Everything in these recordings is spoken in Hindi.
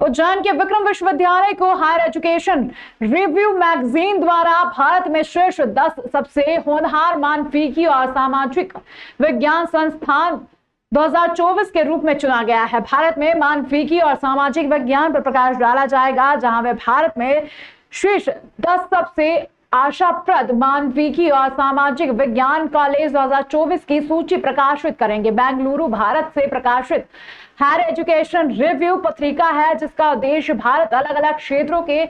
उज्जैन के विक्रम विश्वविद्यालय को हायर एजुकेशन रिव्यू मैगजीन द्वारा भारत में शीर्ष 10 सबसे होनहार मानविकी और सामाजिक विज्ञान संस्थान 2024 के रूप में चुना गया है। भारत में मानविकी और सामाजिक विज्ञान पर प्रकाश डाला जाएगा, जहां वे भारत में शीर्ष 10 सबसे आशाप्रद मानविकी और सामाजिक विज्ञान कॉलेज 2024 की सूची प्रकाशित करेंगे। बेंगलुरु भारत से प्रकाशित हायर एजुकेशन रिव्यू पत्रिका है, जिसका उद्देश्य भारत अलग अलग क्षेत्रों के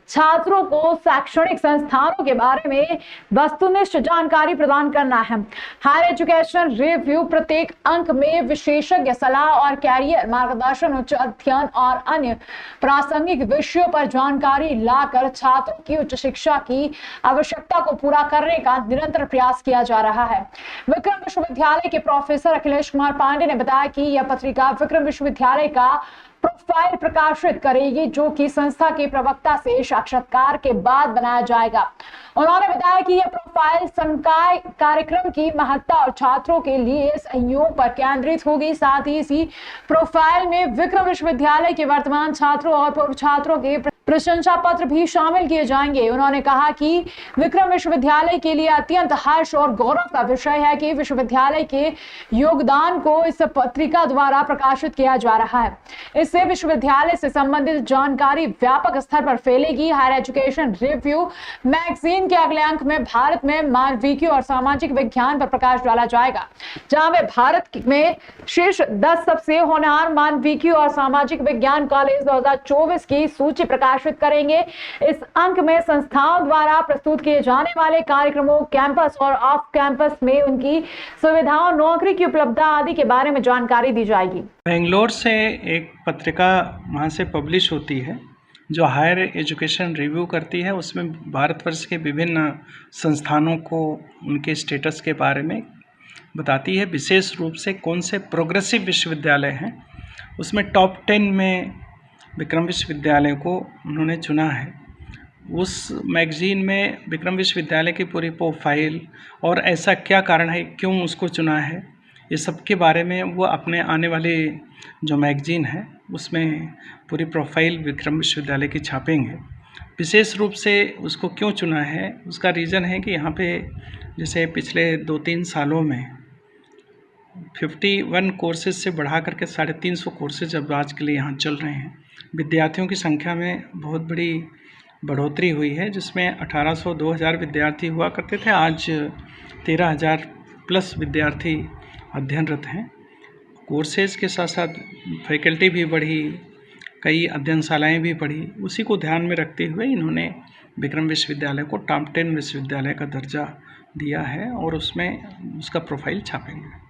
छात्रों को शैक्षणिक संस्थानों के बारे में वस्तुनिष्ठ जानकारी प्रदान करना है। हायर एजुकेशन रिव्यू प्रत्येक अंक में विशेषज्ञ सलाह और कैरियर मार्गदर्शन, उच्च अध्ययन और अन्य प्रासंगिक विषयों पर जानकारी लाकर छात्रों की उच्च शिक्षा की आवश्यकता को पूरा करने का निरंतर प्रयास किया जा रहा है। विक्रम विश्वविद्यालय के प्रोफेसर अखिलेश कुमार पांडे ने बताया कि यह पत्रिका विक्रम विश्वविद्यालय का प्रोफाइल प्रकाशित करेगी, जो कि संस्था के प्रवक्ता से साक्षात्कार के बाद बनाया जाएगा। उन्होंने बताया कि यह प्रोफाइल संकाय कार्यक्रम की महत्ता और छात्रों के लिए सहयोग पर केंद्रित होगी। साथ ही इसी प्रोफाइल में विक्रम विश्वविद्यालय के वर्तमान छात्रों और पूर्व छात्रों के प्रशंसा पत्र भी शामिल किए जाएंगे। उन्होंने कहा कि विक्रम विश्वविद्यालय के लिए अत्यंत हर्ष और गौरव का विषय है कि विश्वविद्यालय के योगदान को इस पत्रिका द्वारा प्रकाशित किया जा रहा है। इससे विश्वविद्यालय से संबंधित जानकारी व्यापक स्तर पर फैलेगी। हायर एजुकेशन रिव्यू मैगजीन के अगले अंक में भारत में मानविकी और सामाजिक विज्ञान पर प्रकाश डाला जाएगा, जहां वे भारत में शीर्ष 10 सबसे होनहार मानविकी और सामाजिक विज्ञान कॉलेज 2024 की सूची प्रकाशित करेंगे। इस अंक में संस्थाओं द्वारा प्रस्तुत किए जाने वाले कार्यक्रमों, कैंपस और ऑफ कैंपस में उनकी सुविधाओं, नौकरी की उपलब्धता आदि के बारे में जानकारी दी जाएगी। बेंगलोर से एक पत्रिका वहाँ से पब्लिश होती है जो हायर एजुकेशन रिव्यू करती है। उसमें भारतवर्ष के विभिन्न संस्थानों को उनके स्टेटस के बारे में बताती है। विशेष रूप से कौन से प्रोग्रेसिव विश्वविद्यालय हैं, उसमें टॉप 10 में विक्रम विश्वविद्यालय को उन्होंने चुना है। उस मैगज़ीन में विक्रम विश्वविद्यालय की पूरी प्रोफाइल और ऐसा क्या कारण है, क्यों उसको चुना है, ये सब के बारे में वो अपने आने वाले जो मैगज़ीन है उसमें पूरी प्रोफाइल विक्रम विश्वविद्यालय की छापेंगे। विशेष रूप से उसको क्यों चुना है, उसका रीज़न है कि यहाँ पे जैसे पिछले 2-3 सालों में 51 कोर्सेज से बढ़ा करके 350 कोर्सेज अब आज के लिए यहाँ चल रहे हैं। विद्यार्थियों की संख्या में बहुत बड़ी बढ़ोतरी हुई है, जिसमें 1800-2000 विद्यार्थी हुआ करते थे, आज 13,000 प्लस विद्यार्थी अध्ययनरत हैं। कोर्सेज के साथ साथ फैकल्टी भी बढ़ी, कई अध्ययनशालाएँ भी बढ़ी। उसी को ध्यान में रखते हुए इन्होंने विक्रम विश्वविद्यालय को टॉप 10 विश्वविद्यालय का दर्जा दिया है और उसमें उसका प्रोफाइल छापेंगे।